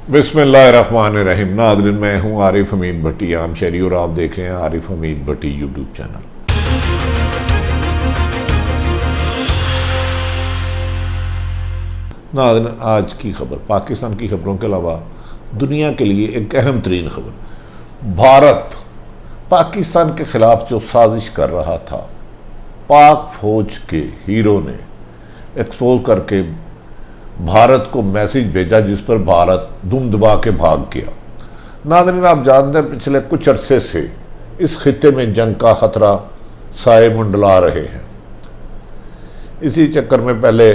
बिस्मिल्लाहिर्रहमानिर्रहीम। नाज़रीन, मैं हूँ आरिफ हमीद भट्टी, आम शहरी, और आप देख रहे हैं आरिफ हमीद भट्टी यूट्यूब चैनल। नाज़रीन, आज की खबर पाकिस्तान की खबरों के अलावा दुनिया के लिए एक अहम तरीन खबर। भारत पाकिस्तान के खिलाफ जो साजिश कर रहा था, पाक फौज के हीरो ने एक्सपोज करके भारत को मैसेज भेजा, जिस पर भारत दुम दबा के भाग गया। नाज़रीन, आप जानते हैं पिछले कुछ अरसे से इस खित्ते में जंग का खतरा साए मंडला रहे हैं। इसी चक्कर में पहले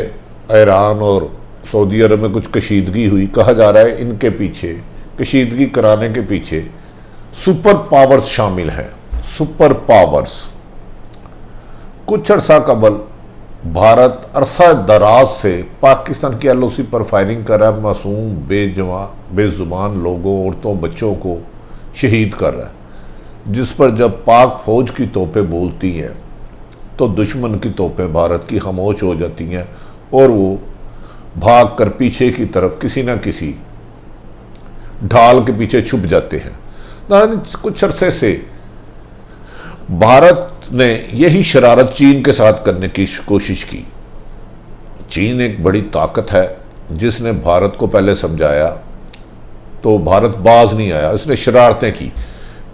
ईरान और सऊदी अरब में कुछ कशीदगी हुई। कहा जा रहा है इनके पीछे, कशीदगी कराने के पीछे सुपर पावर्स शामिल हैं। Super powers. कुछ अर्सा कबल भारत अरसा दराज से पाकिस्तान की एलओसी पर फायरिंग कर रहा है, मासूम बेजुबान लोगों, औरतों, बच्चों को शहीद कर रहा है, जिस पर जब पाक फौज की तोपें बोलती हैं तो दुश्मन की तोपें भारत की खामोश हो जाती हैं और वो भाग कर पीछे की तरफ किसी न किसी ढाल के पीछे छुप जाते हैं। कुछ अरसे से भारत ने यही शरारत चीन के साथ करने की कोशिश की। चीन एक बड़ी ताकत है, जिसने भारत को पहले समझाया तो भारत बाज नहीं आया, इसने शरारतें की।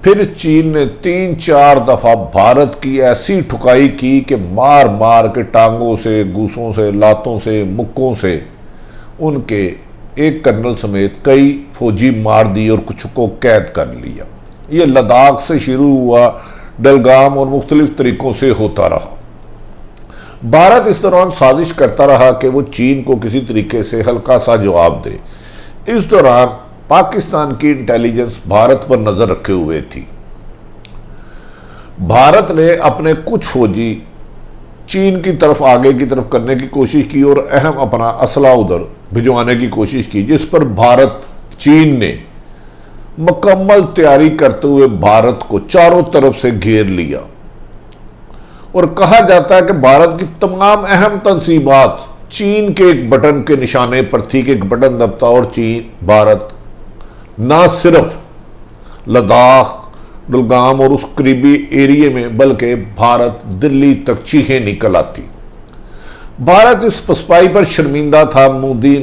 फिर चीन ने 3-4 दफ़ा भारत की ऐसी ठुकाई की कि मार मार के टांगों से, गूसों से, लातों से, मुक्कों से उनके एक कर्नल समेत कई फौजी मार दी और कुछ को कैद कर लिया। ये लद्दाख से शुरू हुआ, डलगाम और मुख्तलिफ तरीकों से होता रहा। भारत इस दौरान साजिश करता रहा कि वो चीन को किसी तरीके से हल्का सा जवाब दे। इस दौरान पाकिस्तान की इंटेलिजेंस भारत पर नजर रखे हुए थी। भारत ने अपने कुछ फौजी चीन की तरफ, आगे की तरफ करने की कोशिश की और अहम अपना असला उधर भिजवाने की कोशिश की, जिस पर चीन ने मुकम्मल तैयारी करते हुए भारत को चारों तरफ से घेर लिया। और कहा जाता है कि भारत की तमाम अहम तंसीबात चीन के एक बटन के निशाने पर थी कि एक बटन दबता और भारत ना सिर्फ लद्दाख, डलगाम और उस करीबी एरिए में, बल्कि भारत दिल्ली तक चीखें निकल आती। भारत इस पसपाई पर शर्मिंदा था। मोदी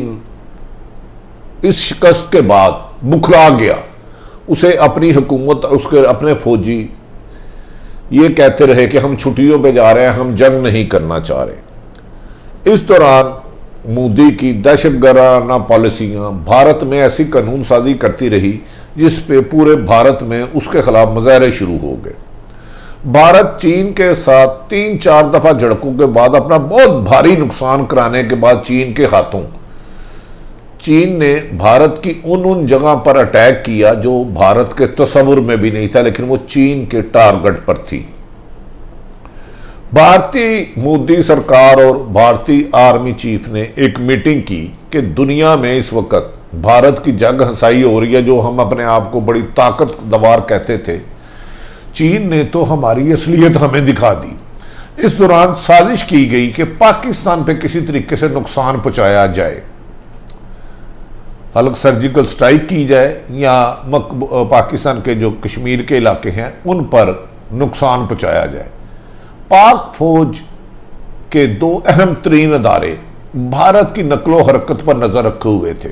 इस शिकस्त के बाद बुखला गया। उसे अपनी हुकूमत, उसके अपने फौजी ये कहते रहे कि हम छुट्टियों पे जा रहे हैं, हम जंग नहीं करना चाह रहे। इस दौरान मोदी की दहशतगर्दाना पॉलिसियां भारत में ऐसी कानून साजी करती रही जिस पे पूरे भारत में उसके खिलाफ मुजाहरे शुरू हो गए। भारत चीन के साथ 3-4 दफा झड़पों के बाद अपना बहुत भारी नुकसान कराने के बाद चीन ने भारत की उन जगह पर अटैक किया जो भारत के तस्वुर में भी नहीं था, लेकिन वो चीन के टारगेट पर थी। भारतीय मोदी सरकार और भारतीय आर्मी चीफ ने एक मीटिंग की कि दुनिया में इस वक्त भारत की जंग हंसाई हो रही है, जो हम अपने आप को बड़ी ताकतवर कहते थे। चीन ने तो हमारी असलियत हमें दिखा दी। इस दौरान साजिश की गई कि पाकिस्तान पे किसी तरीके से नुकसान पहुंचाया जाए, हल्क सर्जिकल स्ट्राइक की जाए या पाकिस्तान के जो कश्मीर के इलाके हैं उन पर नुकसान पहुंचाया जाए। पाक फौज के 2 अहम तरीन अदारे भारत की नकलो हरकत पर नजर रखे हुए थे।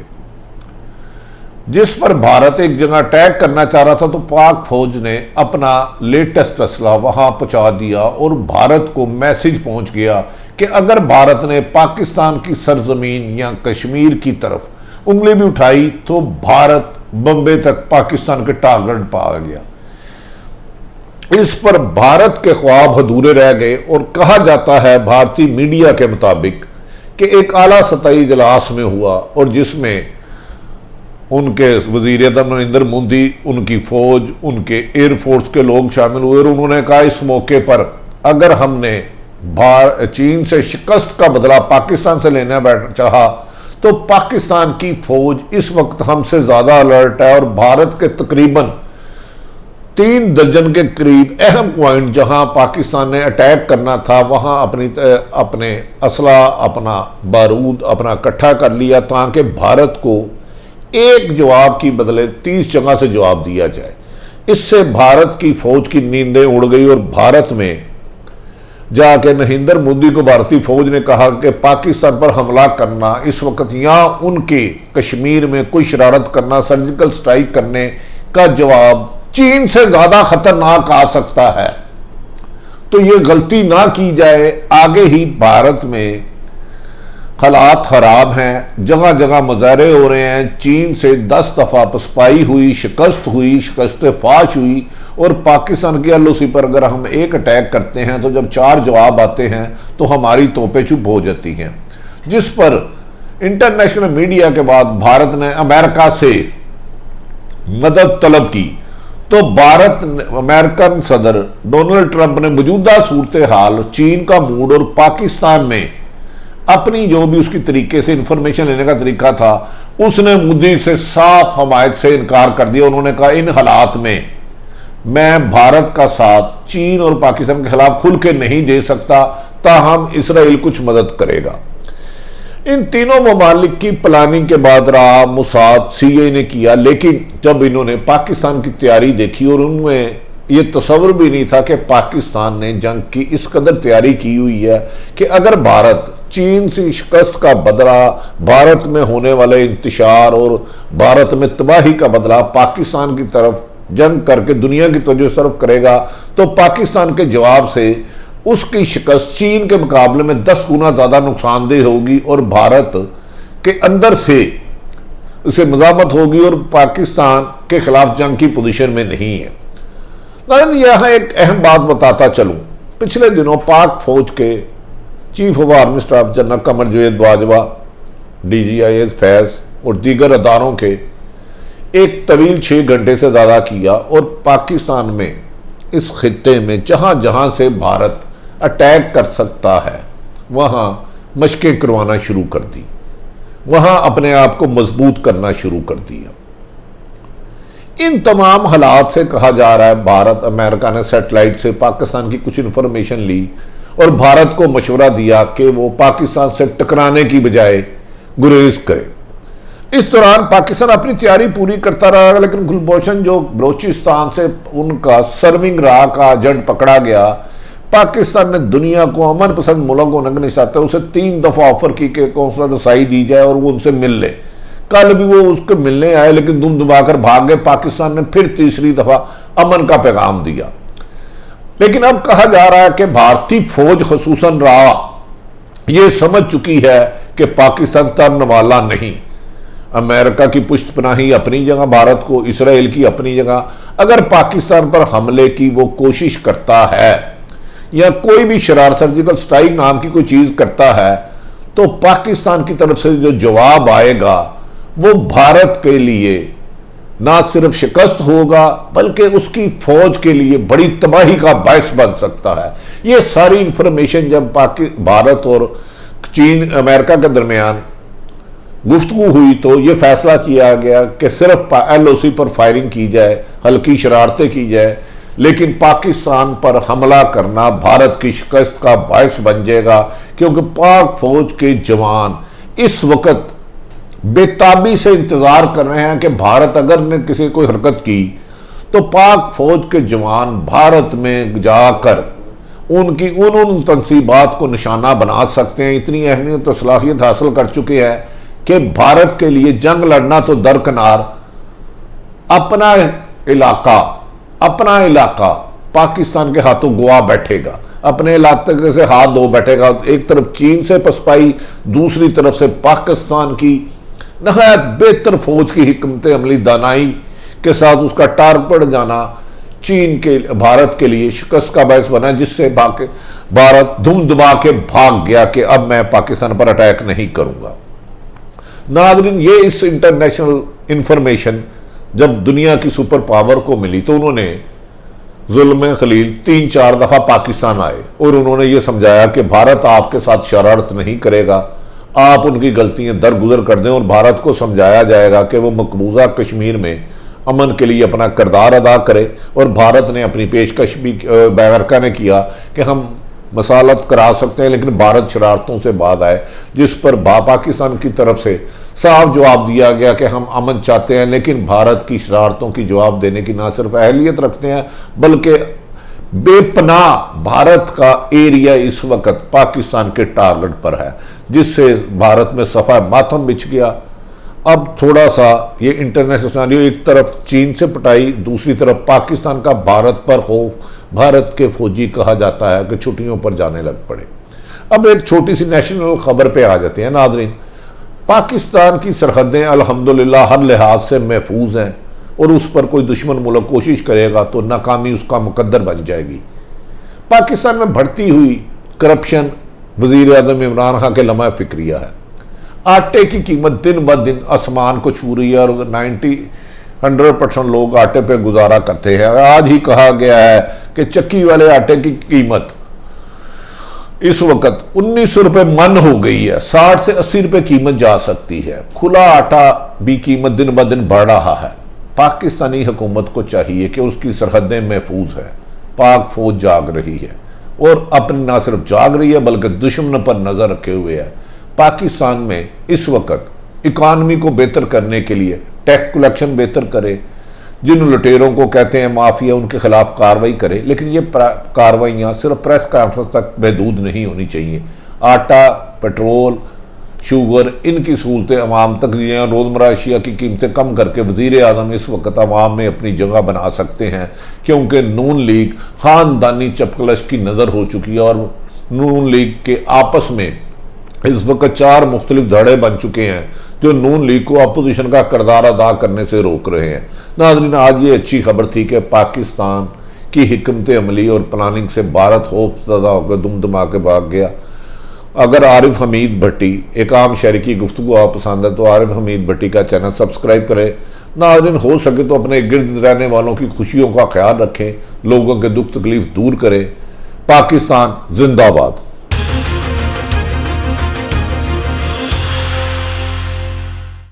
जिस पर भारत एक जगह अटैक करना चाह रहा था तो पाक फौज ने अपना लेटेस्ट असला वहां पहुंचा दिया और भारत को मैसेज पहुंच गया कि अगर भारत ने पाकिस्तान की सरजमीन या कश्मीर की तरफ उंगली भी उठाई तो भारत बम्बे तक पाकिस्तान के टारगेट पा गया। इस पर भारत के ख्वाब अधूरे रह गए और कहा जाता है भारतीय मीडिया के मुताबिक कि एक आला सतही इजलास में हुआ और जिसमें उनके वजीर आज़म नरेंद्र मोदी, उनकी फौज, उनके एयरफोर्स के लोग शामिल हुए और उन्होंने कहा इस मौके पर अगर हमने चीन से शिकस्त का बदला पाकिस्तान से लेना चाहा तो पाकिस्तान की फौज इस वक्त हमसे ज्यादा अलर्ट है और भारत के तकरीबन 3 दर्जन के करीब अहम पॉइंट जहां पाकिस्तान ने अटैक करना था वहां अपने असला, अपना बारूद अपना इकट्ठा कर लिया ताकि भारत को एक जवाब की बदले 30 जगह से जवाब दिया जाए। इससे भारत की फौज की नींदें उड़ गई और भारत में जाके नरेंद्र मोदी को भारतीय फौज ने कहा कि पाकिस्तान पर हमला करना इस वक्त या उनके कश्मीर में कोई शरारत करना, सर्जिकल स्ट्राइक करने का जवाब चीन से ज्यादा खतरनाक आ सकता है। तो ये गलती ना की जाए। आगे ही भारत में हालात खराब हैं, जगह जगह मुजाहरे हो रहे हैं, चीन से 10 दफा पसपाई हुई, शिकस्त फाश हुई और पाकिस्तान की एलओसी पर अगर हम एक अटैक करते हैं तो जब 4 जवाब आते हैं तो हमारी तोपें चुप हो जाती हैं, जिस पर इंटरनेशनल मीडिया के बाद भारत ने अमेरिका से मदद तलब की। तो अमेरिकन सदर डोनाल्ड ट्रंप ने मौजूदा सूरत हाल, चीन का मूड और पाकिस्तान में अपनी जो भी उसकी तरीके से इंफॉर्मेशन लेने का तरीका था, उसने मोदी से साफ हमायत से इनकार कर दिया। उन्होंने कहा इन हालात में मैं भारत का साथ चीन और पाकिस्तान के खिलाफ खुल के नहीं दे सकता, ताहम इसराइल कुछ मदद करेगा। इन तीनों ममालिक की प्लानिंग के बाद रहा मोसाद CIA ने किया, लेकिन जब इन्होंने पाकिस्तान की तैयारी देखी और उनमें ये तस्वर भी नहीं था कि पाकिस्तान ने जंग की इस कदर तैयारी की हुई है कि अगर भारत चीन से शिकस्त का बदला, भारत में होने वाले इंतशार और भारत में तबाही का बदला पाकिस्तान की तरफ जंग करके दुनिया की तवज्जो इस तरफ करेगा, तो पाकिस्तान के जवाब से उसकी शिकस्त चीन के मुकाबले में 10 गुना ज़्यादा नुकसानदेह होगी और भारत के अंदर से उसे मज़ामत होगी और पाकिस्तान के खिलाफ जंग की पोजीशन में नहीं है। लेकिन यहाँ एक अहम बात बताता चलूँ, पिछले दिनों पाक फौज के chief of army staff general Qamar Javed Bajwa, DGIS फैज़ और दीगर अदारों के एक तवील 6 घंटे से ज़्यादा किया और पाकिस्तान में इस खित्ते में जहाँ जहाँ से भारत अटैक कर सकता है वहाँ मशकें करवाना शुरू कर दी, वहाँ अपने आप को मजबूत करना शुरू कर दिया। इन तमाम हालात से कहा जा रहा है भारत, अमेरिका ने सैटेलाइट से पाकिस्तान की कुछ इंफॉर्मेशन ली और भारत को मशवरा दिया कि वो पाकिस्तान से टकराने की बजाय गुरेज करे। इस दौरान पाकिस्तान अपनी तैयारी पूरी करता रहा, लेकिन गुलभूषण जो बलोचिस्तान से उनका सर्विंग रहा का एजेंट पकड़ा गया, पाकिस्तान ने दुनिया को अमन पसंद मुल्क होने के निशाते उसे 3 दफा ऑफर की कि कौंसला रसाई दी जाए और वो उनसे मिल ले। कल भी वो उसके मिलने आए लेकिन दुम दबाकर भाग गए। पाकिस्तान ने फिर तीसरी दफा अमन का पैगाम दिया। लेकिन अब कहा जा रहा है कि भारतीय फौज खसूसन राह ये समझ चुकी है कि पाकिस्तान तरन वाला नहीं। अमेरिका की पुष्टपनाही अपनी जगह, भारत को इसराइल की अपनी जगह। अगर पाकिस्तान पर हमले की वो कोशिश करता है या कोई भी शरारत, सर्जिकल स्ट्राइक नाम की कोई चीज करता है, तो पाकिस्तान की तरफ से जो जवाब आएगा वो भारत के लिए ना सिर्फ शिकस्त होगा बल्कि उसकी फौज के लिए बड़ी तबाही का बायस बन सकता है। ये सारी इंफॉर्मेशन जब भारत और चीन, अमेरिका के दरमियान गुफ्तगू हुई तो ये फैसला किया गया कि सिर्फ LOC पर फायरिंग की जाए, हल्की शरारतें की जाए, लेकिन पाकिस्तान पर हमला करना भारत की शिकस्त का बायस बन जाएगा, क्योंकि पाक फौज के जवान इस वक्त बेताबी से इंतजार कर रहे हैं कि भारत अगर ने किसी कोई हरकत की तो पाक फौज के जवान भारत में जाकर उनकी उन तनसीबात को निशाना बना सकते हैं। इतनी अहमियत और सलाहियत हासिल कर चुके हैं कि भारत के लिए जंग लड़ना तो दरकिनार, अपना इलाका पाकिस्तान के हाथों गुआ बैठेगा, अपने इलाके से हाथ धो बैठेगा। एक तरफ चीन से पसपाई, दूसरी तरफ से पाकिस्तान की नहायत बेहतर फौज की हिकमत अमली दानाई के साथ उसका टारगेट पड़ जाना चीन के भारत के लिए शिकस्त का बायस बना, जिससे भारत धूम दबा के भाग गया कि अब मैं पाकिस्तान पर अटैक नहीं करूंगा। नाज़रीन, ये इस इंटरनेशनल इंफॉर्मेशन जब दुनिया की सुपर पावर को मिली तो उन्होंने जुल्म खलील 3-4 दफा पाकिस्तान आए और उन्होंने ये समझाया कि भारत आपके साथ शरारत नहीं करेगा, आप उनकी गलतियां दरगुजर कर दें और भारत को समझाया जाएगा कि वो मकबूजा कश्मीर में अमन के लिए अपना किरदार अदा करे। और भारत ने अपनी पेशकश भी अमेरिका ने किया कि हम मसालत करा सकते हैं, लेकिन भारत शरारतों से बाद आए, जिस पर पाकिस्तान की तरफ से साफ जवाब दिया गया कि हम अमन चाहते हैं, लेकिन भारत की शरारतों की जवाब देने की ना सिर्फ अहलियत रखते हैं बल्कि बेपनाह भारत का एरिया इस वक्त पाकिस्तान के टारगेट पर है, जिससे भारत में सफ़ा मातम बिछ गया। अब थोड़ा सा ये इंटरनेशनल सिनेरियो, एक तरफ चीन से पिटाई, दूसरी तरफ पाकिस्तान का भारत पर खौफ, भारत के फौजी कहा जाता है कि छुट्टियों पर जाने लग पड़े। अब एक छोटी सी नेशनल खबर पे आ जाते हैं नाज़रीन। पाकिस्तान की सरहदें अल्हम्दुलिल्लाह हर लिहाज से महफूज हैं और उस पर कोई दुश्मन मुल्क कोशिश करेगा तो नाकामी उसका मुकद्दर बन जाएगी। पाकिस्तान में बढ़ती हुई करप्शन वज़ीर आज़म इमरान खान के लम्हा फिक्रिया है। आटे की कीमत दिन ब दिन आसमान को छू रही है और 100% लोग आटे पे गुजारा करते हैं। आज ही कहा गया है कि चक्की वाले आटे की कीमत इस वक्त 1900 रुपये मन हो गई है, 60 से 80 रुपये कीमत जा सकती है। खुला आटा भी कीमत दिन ब दिन बढ़ रहा है। पाकिस्तानी हुकूमत को चाहिए कि उसकी सरहदें महफूज है। पाक फौज जाग रही है और अपनी ना सिर्फ जाग रही है बल्कि दुश्मन पर नज़र रखे हुए है। पाकिस्तान में इस वक्त इकानमी को बेहतर करने के लिए टैक्स कलेक्शन बेहतर करे, जिन लुटेरों को कहते हैं माफिया, उनके खिलाफ कार्रवाई करे, लेकिन ये कार्रवाइयाँ सिर्फ प्रेस कॉन्फ्रेंस तक महदूद नहीं होनी चाहिए। आटा, पेट्रोल, शुगर, इनकी सहूलतें अवाम तक दी हैं। रोज़मर्रा अशिया की कीमतें कम करके वज़ीर आज़म इस वक्त अवाम में अपनी जगह बना सकते हैं, क्योंकि नून लीग ख़ानदानी चपकलश की नज़र हो चुकी है और नून लीग के आपस में इस वक्त 4 मुख्तलिफ धड़े बन चुके हैं जो नून लीग को अपोजिशन का किरदार अदा करने से रोक रहे हैं। नाज़रीन, आज ये अच्छी खबर थी कि पाकिस्तान की हिकमत अमली और प्लानिंग से भारत खौफज़दा होकर दुम दमा के भाग गया। अगर आरिफ हमीद भट्टी, एक आम शहरी की गुफ्तगू आप पसंद है तो आरिफ हमीद भट्टी का चैनल सब्सक्राइब करें। नाज़रीन, हो सके तो अपने गिर्द रहने वालों की खुशियों का ख्याल रखें, लोगों के दुख तकलीफ दूर करें। पाकिस्तान जिंदाबाद।